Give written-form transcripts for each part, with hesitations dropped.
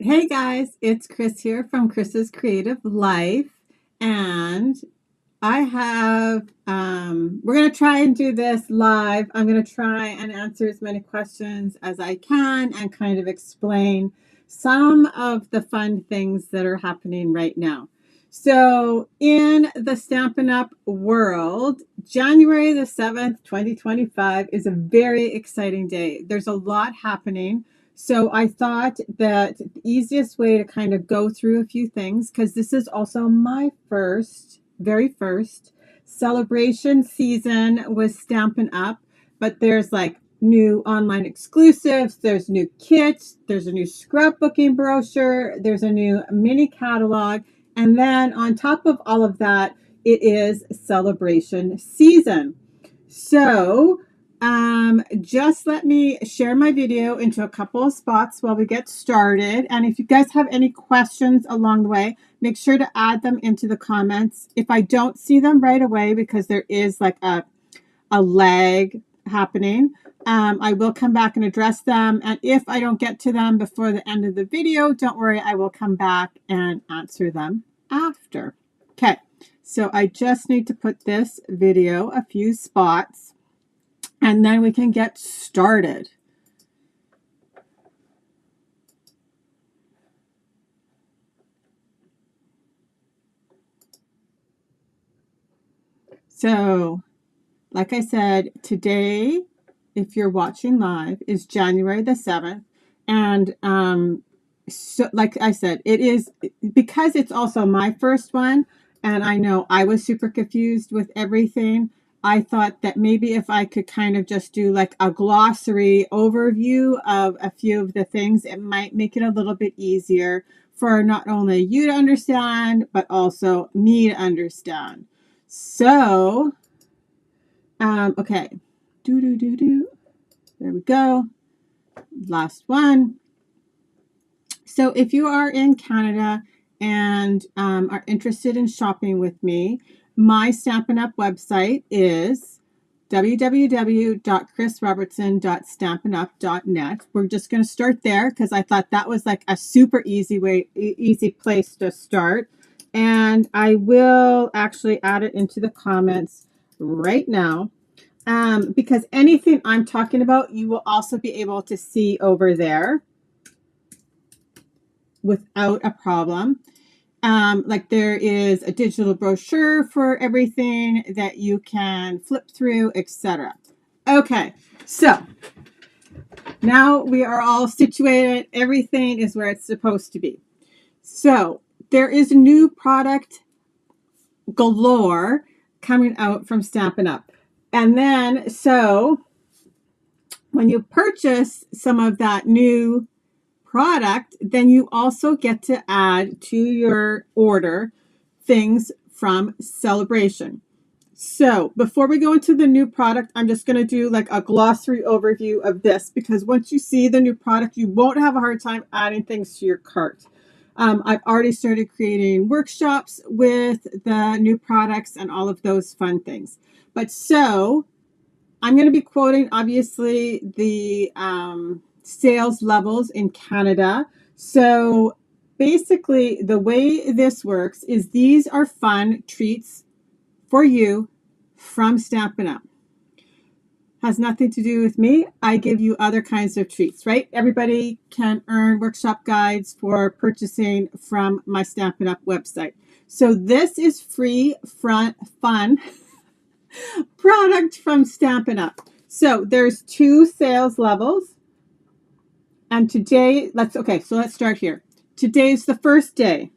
Hey guys, it's Chris here from Chris's Creative Life, and I have we're gonna try and do this live. I'm gonna try and answer as many questions as I can and kind of explain some of the fun things that are happening right now. So in the Stampin' Up world, January the 7th, 2025 is a very exciting day. There's a lot happening. So I thought that the easiest way to kind of go through a few things, because this is also my very first celebration season with Stampin' Up, but there's like new online exclusives, there's new kits, there's a new scrapbooking brochure, there's a new mini catalog, and then on top of all of that, it is celebration season. So just let me share my video into a couple of spots while we get started. And if you guys have any questions along the way, make sure to add them into the comments. If I don't see them right away, because there is like a lag happening, I will come back and address them. And if I don't get to them before the end of the video, don't worry, I will come back and answer them after. Okay, so I just need to put this video a few spots, and then we can get started. So, like I said, today, if you're watching live, is January the 7th. And so, like I said, it is because it's also my first one. And I know I was super confused with everything. I thought that maybe if I could kind of just do like a glossary overview of a few of the things, it might make it a little bit easier for not only you to understand, but also me to understand. So, okay. There we go. Last one. So if you are in Canada and are interested in shopping with me, my Stampin' Up website is www.chrisrobertson.stampinup.net. We're just going to start there because I thought that was like a super easy place to start. And I will actually add it into the comments right now. Because anything I'm talking about, you will also be able to see over there without a problem. Like there is a digital brochure for everything that you can flip through, etc. Okay, so now we are all situated. Everything is where it's supposed to be. So there is a new product galore coming out from Stampin' Up. And then, so when you purchase some of that new product, then you also get to add to your order things from Sale-A-Bration. So before we go into the new product, I'm just going to do like a glossary overview of this, because once you see the new product, you won't have a hard time adding things to your cart. I've already started creating workshops with the new products and all of those fun things. But so I'm going to be quoting, obviously, the sales levels in Canada. So basically, the way this works is these are fun treats for you from Stampin' Up. Has nothing to do with me. I give you other kinds of treats, right? Everybody can earn workshop guides for purchasing from my Stampin' Up website. So this is free, fun product from Stampin' Up. So there's 2 sales levels. And today, let's start here. Today's the first day.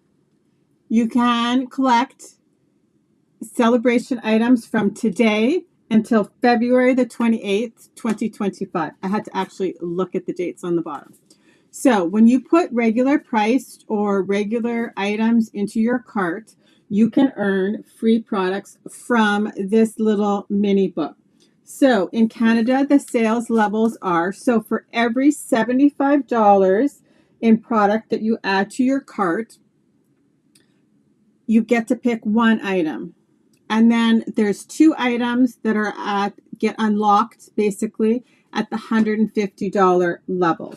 You can collect celebration items from today until February the 28th, 2025. I had to actually look at the dates on the bottom. So when you put regular priced or regular items into your cart, you can earn free products from this little mini book. So in Canada, the sales levels are, so for every $75 in product that you add to your cart, you get to pick one item. And then there's 2 items that are get unlocked basically at the $150 level.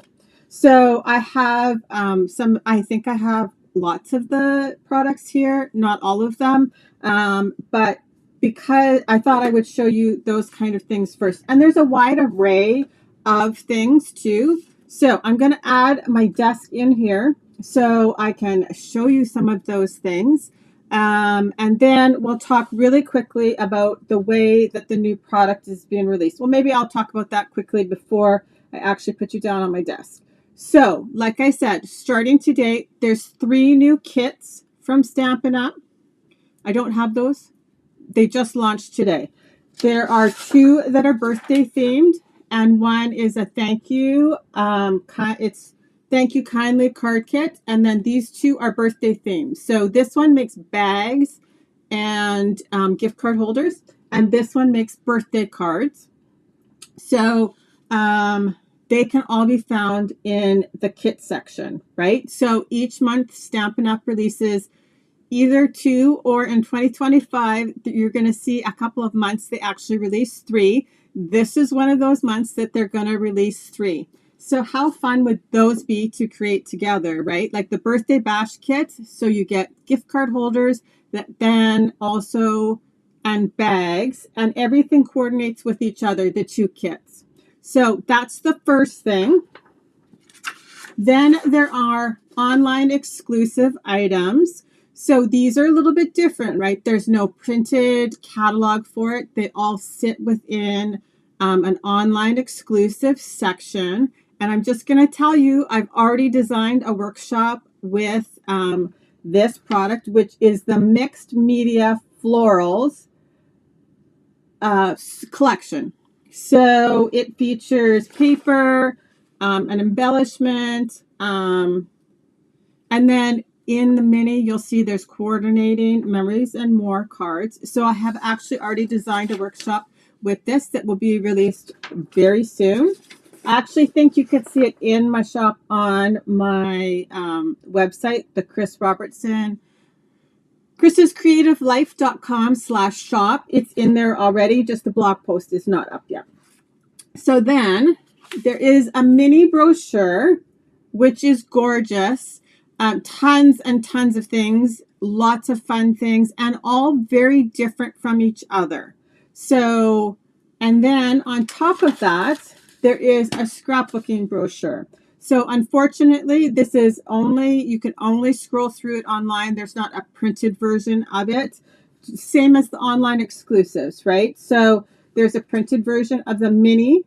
So I have I think I have lots of the products here, not all of them, but because I thought I would show you those kind of things first. And there's a wide array of things too. So I'm going to add my desk in here so I can show you some of those things. And then we'll talk really quickly about the way that the new product is being released. Well, maybe I'll talk about that quickly before I actually put you down on my desk. So, like I said, starting today, there's 3 new kits from Stampin' Up. I don't have those. They just launched today. There are 2 that are birthday themed, and one is a thank you. It's thank you kindly card kit, and then these 2 are birthday themed. So this one makes bags and gift card holders, and this one makes birthday cards. So they can all be found in the kit section, right? So each month Stampin' Up! Releases either 2, or in 2025, you're going to see a couple of months they actually release 3. This is one of those months that they're going to release 3. So how fun would those be to create together, right? Like the birthday bash kit. So you get gift card holders that then also, and bags, and everything coordinates with each other, the 2 kits. So that's the first thing. Then there are online exclusive items. So these are a little bit different, right? There's no printed catalog for it. They all sit within an online exclusive section. And I'm just going to tell you, I've already designed a workshop with this product, which is the Mixed Media Florals collection. So it features paper, an embellishment, and then in the mini, you'll see there's coordinating, memories, and more cards. So I have actually already designed a workshop with this that will be released very soon. I actually think you could see it in my shop on my website, the Chris Robertson, chrisscreativelife.com/shop. It's in there already, just the blog post is not up yet. So then there is a mini brochure, which is gorgeous. Tons and tons of things, lots of fun things, and all very different from each other. So, and then on top of that, there is a scrapbooking brochure. So unfortunately, this is only, you can only scroll through it online. There's not a printed version of it. Same as the online exclusives, right? So there's a printed version of the mini,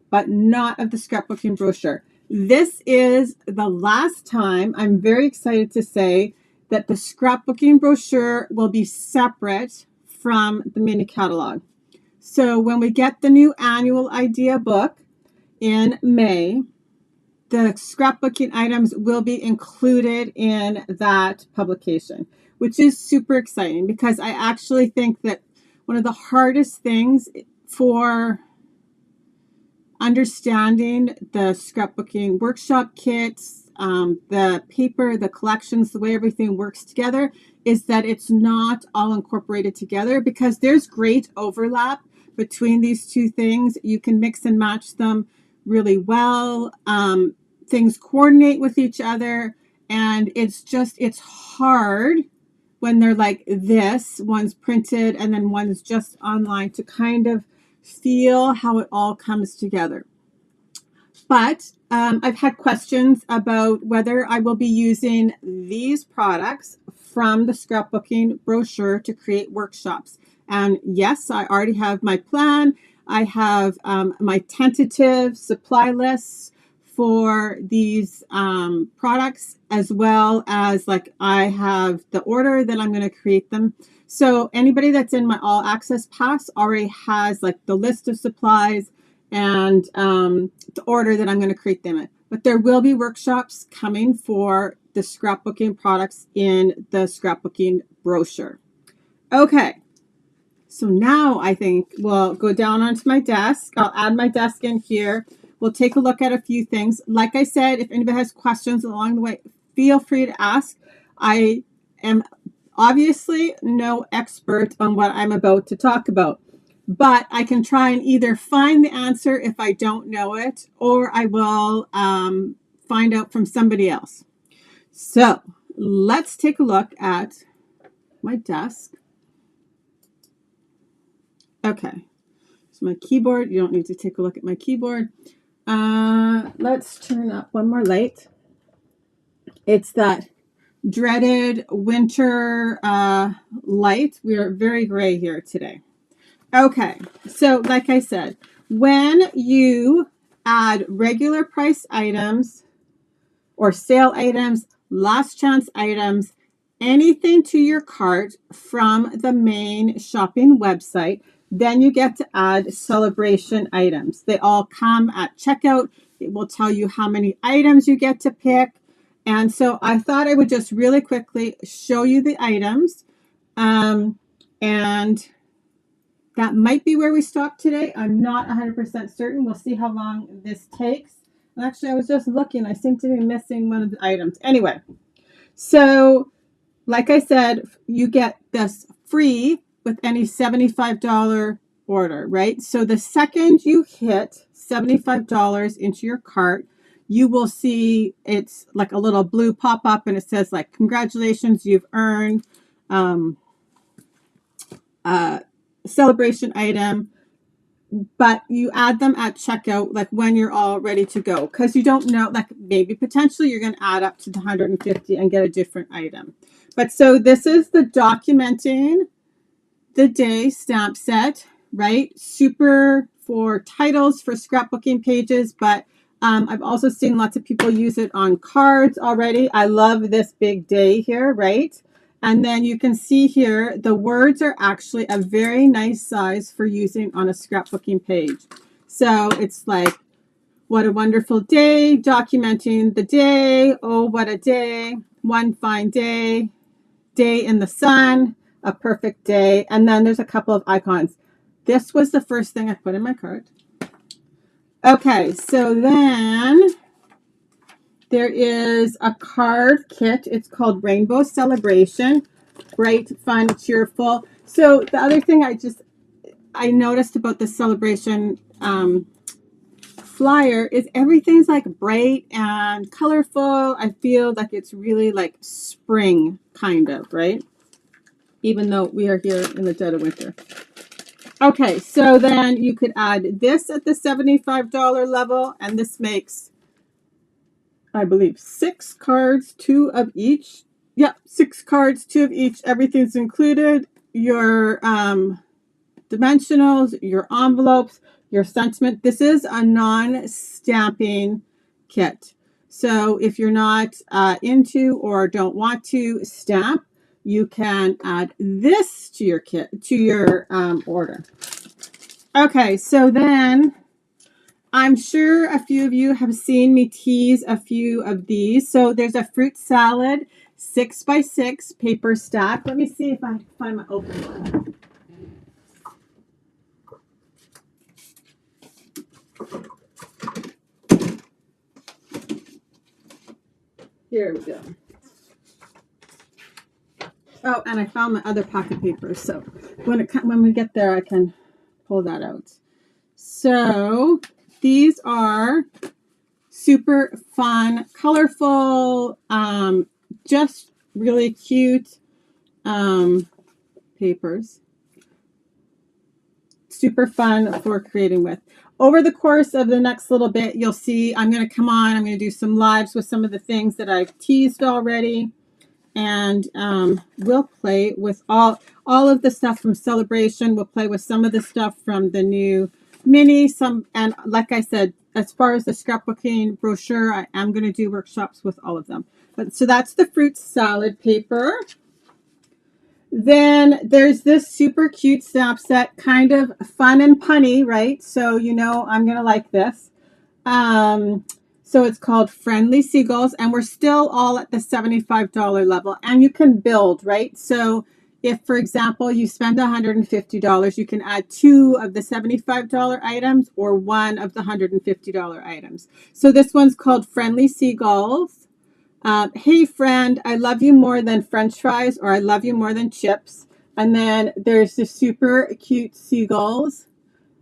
but not of the scrapbooking brochure. This is the last time, I'm very excited to say, that the scrapbooking brochure will be separate from the mini catalog. So when we get the new annual idea book in May, the scrapbooking items will be included in that publication, which is super exciting because I actually think that one of the hardest things for understanding the scrapbooking workshop kits, the paper, the collections, the way everything works together, is that it's not all incorporated together because there's great overlap between these 2 things. You can mix and match them really well. Things coordinate with each other, and it's hard when they're like this, one's printed and then one's just online, to kind of feel how it all comes together. But I've had questions about whether I will be using these products from the scrapbooking brochure to create workshops. And yes, I already have my plan. I have my tentative supply lists for these products, as well as like I have the order that I'm going to create them. So anybody that's in my all access pass already has like the list of supplies and the order that I'm going to create them in. But there will be workshops coming for the scrapbooking products in the scrapbooking brochure. Okay, so now I think we'll go down onto my desk. I'll add my desk in here. We'll take a look at a few things. Like I said, if anybody has questions along the way, feel free to ask. I am obviously no expert on what I'm about to talk about, but I can try and either find the answer if I don't know it, or I will find out from somebody else. So let's take a look at my desk. Okay, so my keyboard, you don't need to take a look at my keyboard. Let's turn up one more light. It's that dreaded winter light. We are very gray here today. Okay, so like I said, when you add regular price items or sale items, last chance items, anything to your cart from the main shopping website, then you get to add celebration items. They all come at checkout. It will tell you how many items you get to pick. And so I thought I would just really quickly show you the items. And that might be where we stop today. I'm not 100% certain. We'll see how long this takes. And actually, I was just looking. I seem to be missing one of the items. Anyway, so like I said, you get this free with any $75 order, right? So the second you hit $75 into your cart, you will see it's like a little blue pop-up and it says like, congratulations, you've earned celebration item, but you add them at checkout like when you're all ready to go, because you don't know, like maybe potentially you're going to add up to the 150 and get a different item. But so this is the documenting the day stamp set, right? Super for titles, for scrapbooking pages, but I've also seen lots of people use it on cards already. I love this big day here, right? And then you can see here, the words are actually a very nice size for using on a scrapbooking page. So it's like, what a wonderful day, documenting the day. Oh, what a day. One fine day. Day in the sun. A perfect day. And then there's a couple of icons. This was the first thing I put in my cart. Okay, so then there is a card kit. It's called Rainbow Celebration. Bright, fun, cheerful. So the other thing I noticed about the celebration flyer is everything's like bright and colorful. I feel like it's really like spring kind of, right? Even though we are here in the dead of winter. Okay, so then you could add this at the $75 level, and this makes, I believe, 6 cards, 2 of each. Yep, 6 cards, 2 of each. Everything's included. Your dimensionals, your envelopes, your sentiment. This is a non-stamping kit. So if you're not into or don't want to stamp, you can add this to your kit, to your order. Okay, so then I'm sure a few of you have seen me tease a few of these. So there's a fruit salad 6x6 paper stack. Let me see if I can find my open one. Here we go. Oh, and I found my other pocket paper. So when we get there, I can pull that out. So these are super fun, colorful, just really cute papers. Super fun for creating with. Over the course of the next little bit, you'll see I'm going to come on. I'm going to do some lives with some of the things that I've teased already. And we'll play with all of the stuff from Celebration. We'll play with some of the stuff from the new mini. And like I said, as far as the scrapbooking brochure, I am going to do workshops with all of them. But so that's the fruit salad paper. Then there's this super cute stamp set, kind of fun and punny, right? So you know I'm going to like this. So it's called Friendly Seagulls, and we're still all at the $75 level, and you can build, right? So if, for example, you spend $150, you can add 2 of the $75 items or 1 of the $150 items. So this one's called Friendly Seagulls. Hey friend, I love you more than French fries, or I love you more than chips. And then there's the super cute seagulls.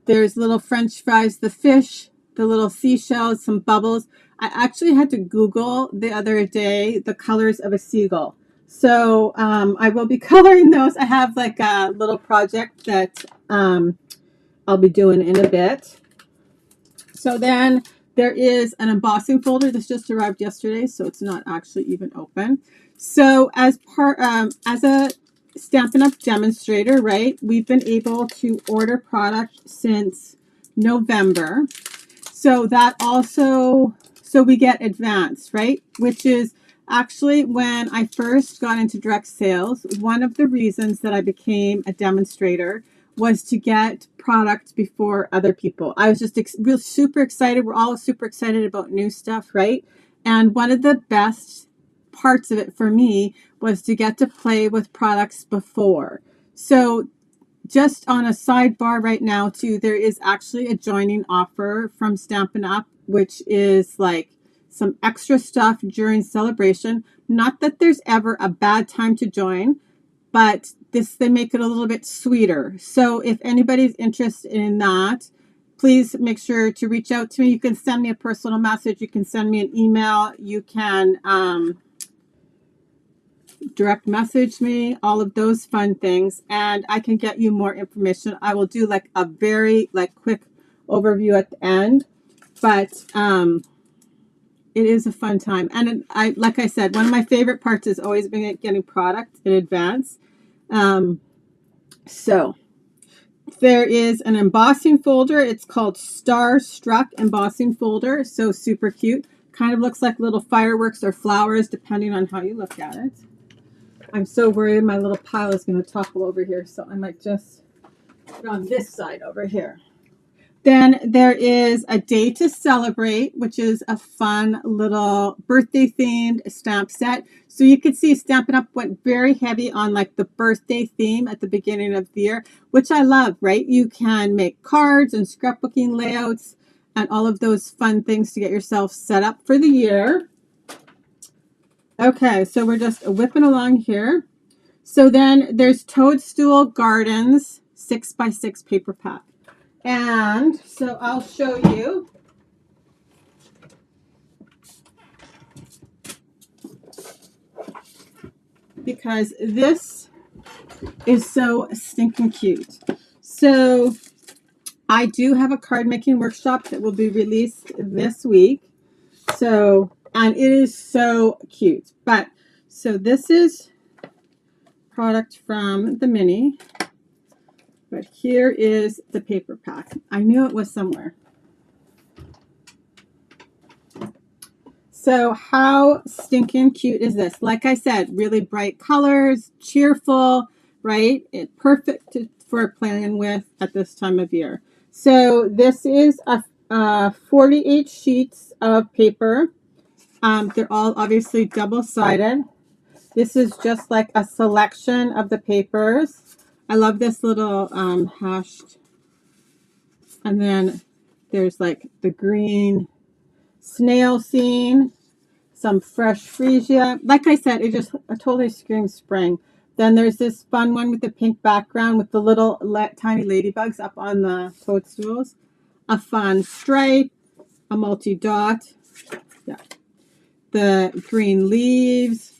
There's little French fries, the fish, the little seashells, some bubbles. I actually had to Google the other day the colors of a seagull. So I will be coloring those. I have like a little project that I'll be doing in a bit. So then there is an embossing folder. This just arrived yesterday, so it's not actually even open. So as a Stampin' Up! Demonstrator, right, we've been able to order product since November. So that also, so we get advance, right, which is actually when I first got into direct sales, one of the reasons that I became a demonstrator was to get product before other people. I was just super excited. We're all super excited about new stuff, right? And one of the best parts of it for me was to get to play with products before. So just on a sidebar right now too, there is actually a joining offer from Stampin' Up, which is like some extra stuff during celebration. Not that there's ever a bad time to join, but they make it a little bit sweeter. So if anybody's interested in that, please make sure to reach out to me. You can send me a personal message. You can send me an email. You can direct message me, all of those fun things, and I can get you more information. I will do like a very quick overview at the end, but it is a fun time. And like I said, one of my favorite parts has always been getting product in advance. So there is an embossing folder. It's called Star Struck embossing folder. So super cute. Kind of looks like little fireworks or flowers, depending on how you look at it. I'm so worried my little pile is going to topple over here, so I might just put it on this side over here. Then there is a Day to Celebrate, which is a fun little birthday themed stamp set. So you can see Stampin' Up! Went very heavy on like the birthday theme at the beginning of the year, which I love, right? You can make cards and scrapbooking layouts and all of those fun things to get yourself set up for the year. Okay, so we're just whipping along here. So then there's Toadstool Gardens 6x6 paper pack. And so I'll show you. Because this is so stinking cute. So I do have a card making workshop that will be released this week. So, and it is so cute. But, so this is product from the mini. But here is the paper pack. I knew it was somewhere. So how stinking cute is this? Like I said, really bright colors, cheerful, right? It's perfect for playing with at this time of year. So this is a 48 sheets of paper. They're all obviously double-sided. This is just like a selection of the papers. I love this little hashed. And then there's like the green snail scene, some fresh freesia. Like I said, it just totally screams spring. Then there's this fun one with the pink background with the little tiny ladybugs up on the toadstools. A fun stripe, a multi-dot. Yeah. The green leaves.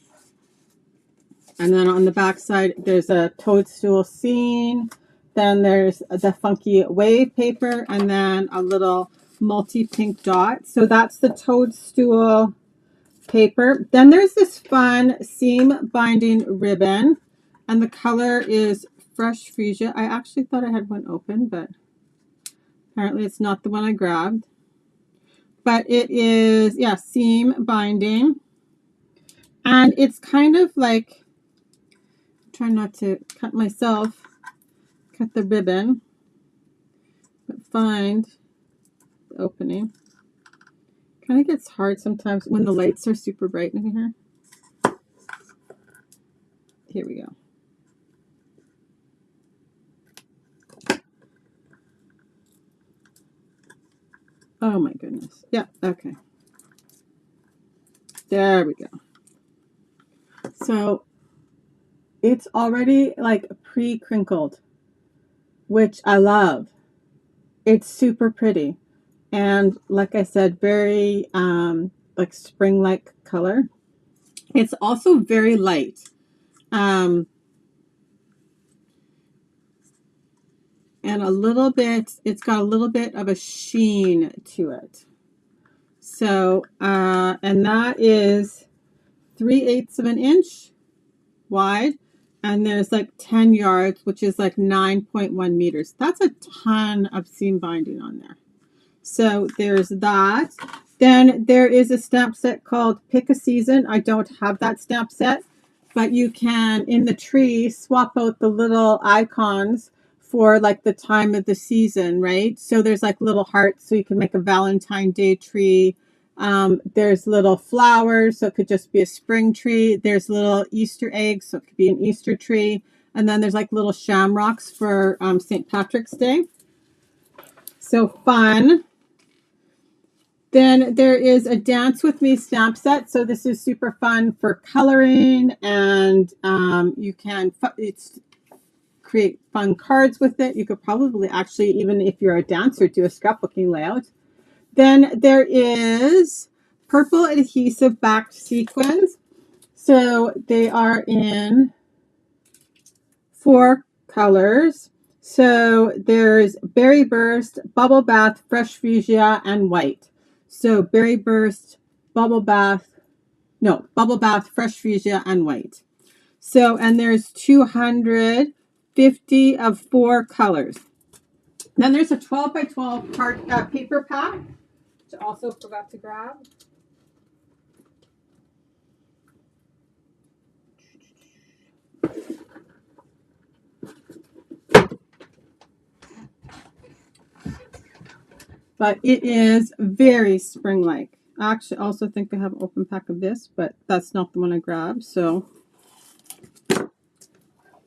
And then on the back side, there's a toadstool scene. Then there's the funky wave paper and then a little multi-pink dot. So that's the toadstool paper. Then there's this fun seam binding ribbon and the color is fresh freesia. I actually thought I had one open, but apparently it's not the one I grabbed. But it is, yeah, seam binding. And it's kind of like, try not to cut myself, cut the ribbon, but find the opening. Kind of gets hard sometimes when the lights are super bright in here. Here we go. Oh my goodness. Yeah, okay. There we go. So it's already like pre-crinkled, which I love. It's super pretty. And like I said, very like spring-like color. It's also very light. And a little bit, it's got a little bit of a sheen to it. So, and that is 3/8 of an inch wide, and there's like 10 yards, which is like 9.1 meters. That's a ton of seam binding on there. So there's that. Then there is a stamp set called Pick a Season. I don't have that stamp set, but you can, in the tree, swap out the little icons for like the time of the season, right? So there's like little hearts, so you can make a Valentine's Day tree. There's little flowers, so it could just be a spring tree. There's little Easter eggs, so it could be an Easter tree. And then there's like little shamrocks for St. Patrick's Day. So fun. Then there is a Dance With Me stamp set. So this is super fun for coloring, and you can create fun cards with it. You could probably actually, even if you're a dancer, do a scrapbooking layout. Then there is purple adhesive backed sequins. So they are in 4 colors. So there's Berry Burst, Bubble Bath, Fresh Fuchsia, and White. So Berry Burst, Bubble Bath, Fresh Fuchsia, and White. So, and there's 250 of 4 colors. Then there's a 12 by 12 paper pack, which I also forgot to grab. But it is very spring-like. I actually also think I have an open pack of this, but that's not the one I grabbed. So,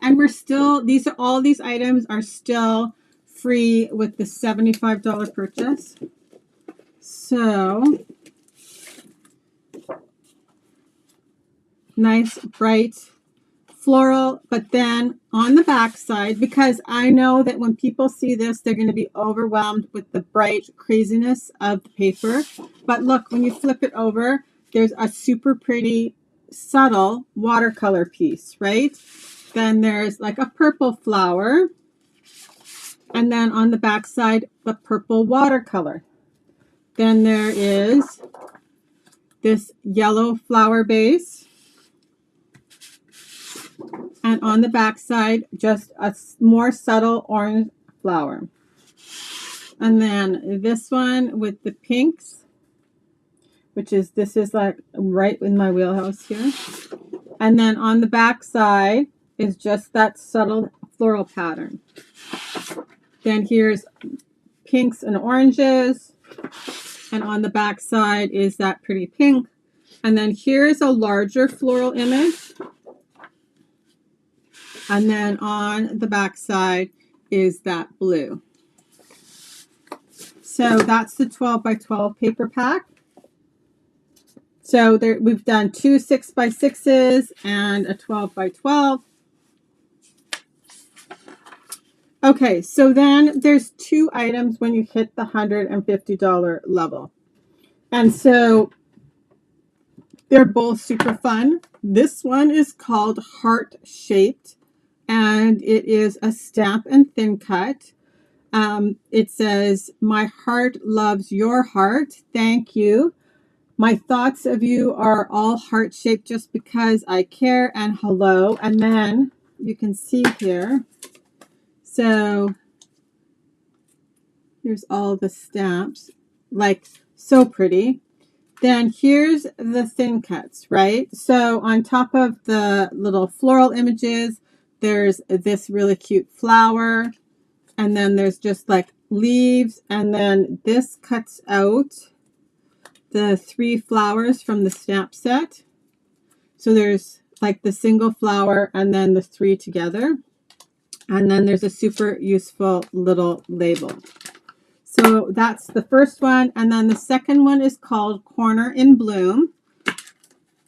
and we're still, all these items are still free with the $75 purchase. So, nice, bright, floral, but then on the back side, because I know that when people see this, they're going to be overwhelmed with the bright craziness of the paper. But look, when you flip it over, there's a super pretty, subtle watercolor piece, right? Then there's like a purple flower. And then on the back side, the purple watercolor. Then there is this yellow flower base. And on the back side, just a more subtle orange flower. And then this one with the pinks, this is like right in my wheelhouse here. And then on the back side is just that subtle floral pattern. Then here's pinks and oranges. And on the back side is that pretty pink. And then here's a larger floral image. And then on the back side is that blue. So that's the 12 by 12 paper pack. So there, we've done 2 6 by 6s and a 12 by 12. Okay, so then there's 2 items when you hit the $150 level. And so they're both super fun. This one is called Heart Shaped, and it is a stamp and thin cut. It says, "My heart loves your heart. Thank you. My thoughts of you are all heart-shaped just because I care, and hello." And then you can see here. So here's all the stamps, like so pretty. Then here's the thin cuts, right? So on top of the little floral images, there's this really cute flower. And then there's just like leaves. And then this cuts out the 3 flowers from the stamp set. So there's like the single flower and then the 3 together. And then there's a super useful little label. So that's the first one. And then the second one is called Corner in Bloom.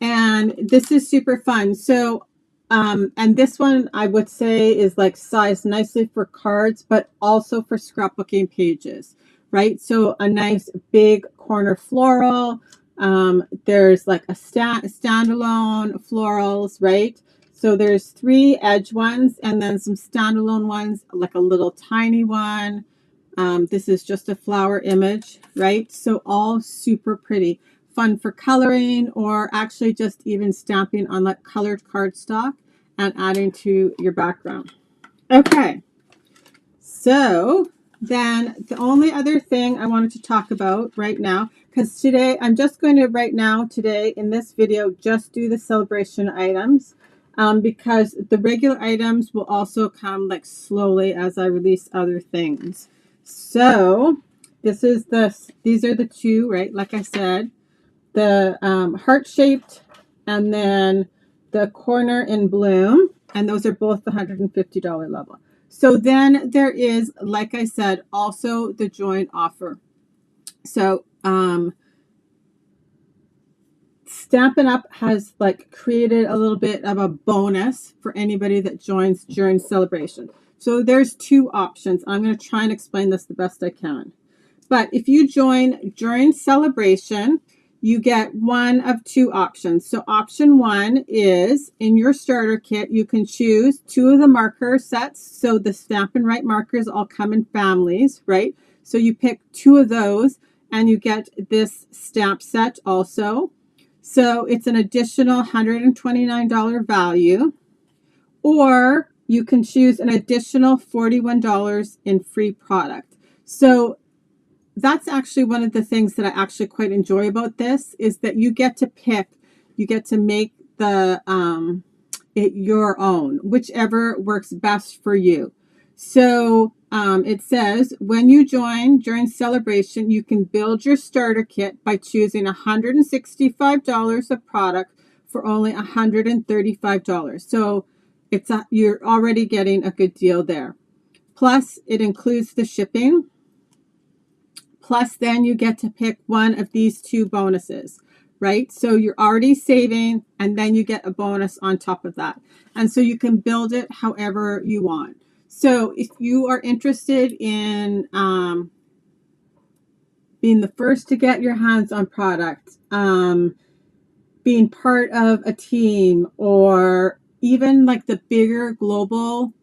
And this is super fun. So, and this one I would say is like sized nicely for cards, but also for scrapbooking pages, right? So a nice big corner floral. There's like a standalone florals, right? So there's 3 edge ones and then some standalone ones, like a little tiny one. This is just a flower image, right? So all super pretty. Fun for coloring or actually just even stamping on like colored cardstock and adding to your background. Okay, so then the only other thing I wanted to talk about right now, because today I'm just going to today in this video just do the celebration items, because the regular items will also come like slowly as I release other things. So these are the 2, right? Like I said, the heart-shaped and then the corner in bloom, and those are both the $150 level. So then there is, like I said, also the joint offer. So Stampin' Up has like created a little bit of a bonus for anybody that joins during celebration. So there's 2 options. I'm going to try and explain this the best I can. But if you join during celebration, you get one of 2 options. So option 1 is in your starter kit, you can choose 2 of the marker sets. So the Stampin' Write markers all come in families, right? So you pick 2 of those and you get this stamp set also. So it's an additional $129 value. Or you can choose an additional $41 in free product. So that's actually one of the things that I actually quite enjoy about this is that you get to pick, you get to make the it your own, whichever works best for you. So it says when you join during celebration, you can build your starter kit by choosing $165 of product for only $135. So you're already getting a good deal there. Plus, it includes the shipping. Plus, then you get to pick one of these 2 bonuses, right? So you're already saving, and then you get a bonus on top of that. And so you can build it however you want. So if you are interested in being the first to get your hands on product, being part of a team, or even like the bigger global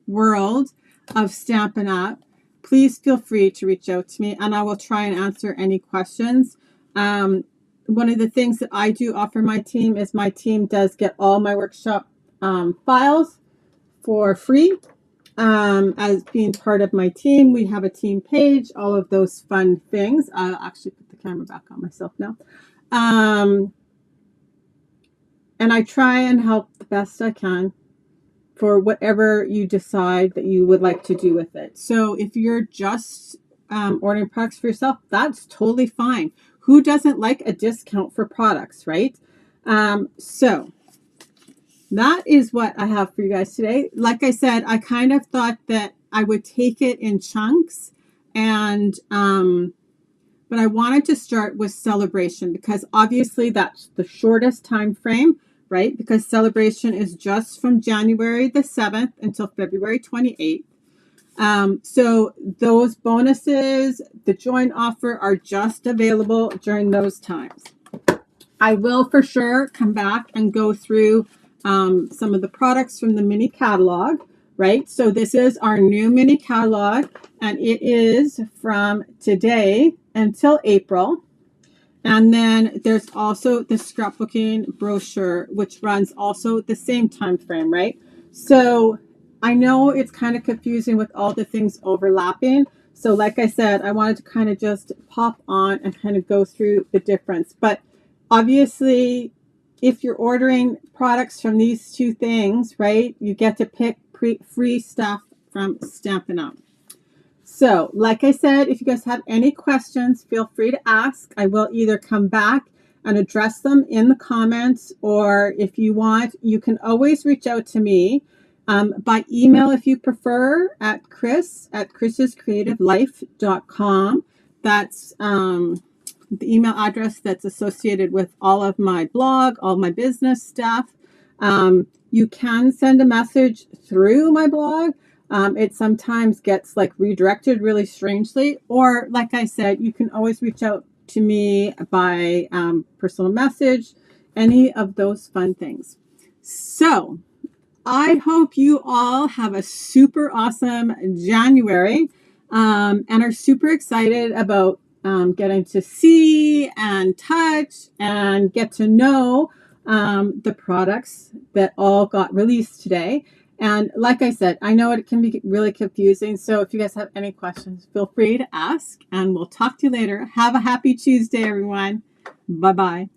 world of Stampin' Up, please feel free to reach out to me and I will try and answer any questions. One of the things that I do offer my team is my team does get all my workshop files for free. As being part of my team, we have a team page, all of those fun things. I'll actually put the camera back on myself now. And I try and help the best I can for whatever you decide that you would like to do with it. So if you're just ordering products for yourself, that's totally fine. Who doesn't like a discount for products, right? So that is what I have for you guys today. Like I said, I kind of thought that I would take it in chunks, and but I wanted to start with celebration because obviously that's the shortest time frame, right? Because celebration is just from January the 7th until February 28th. So those bonuses, the joint offer, are just available during those times. I will for sure come back and go through some of the products from the mini catalog, right? So this is our new mini catalog, and it is from today until April. And then there's also the scrapbooking brochure, which runs also the same time frame, right? So I know it's kind of confusing with all the things overlapping. So like I said, I wanted to kind of just pop on and kind of go through the difference. But obviously, if you're ordering products from these 2 things, right, you get to pick free stuff from Stampin' Up. So, like I said, if you guys have any questions, feel free to ask. I will either come back and address them in the comments, or if you want, you can always reach out to me by email if you prefer at chrisscreativelife.com. That's the email address that's associated with all of my blog, all my business stuff. You can send a message through my blog. it sometimes gets like redirected really strangely. Or like I said, you can always reach out to me by personal message, any of those fun things. So I hope you all have a super awesome January and are super excited about getting to see and touch and get to know the products that all got released today. And like I said, I know it can be really confusing. So if you guys have any questions, feel free to ask, and we'll talk to you later. Have a happy Tuesday, everyone. Bye-bye.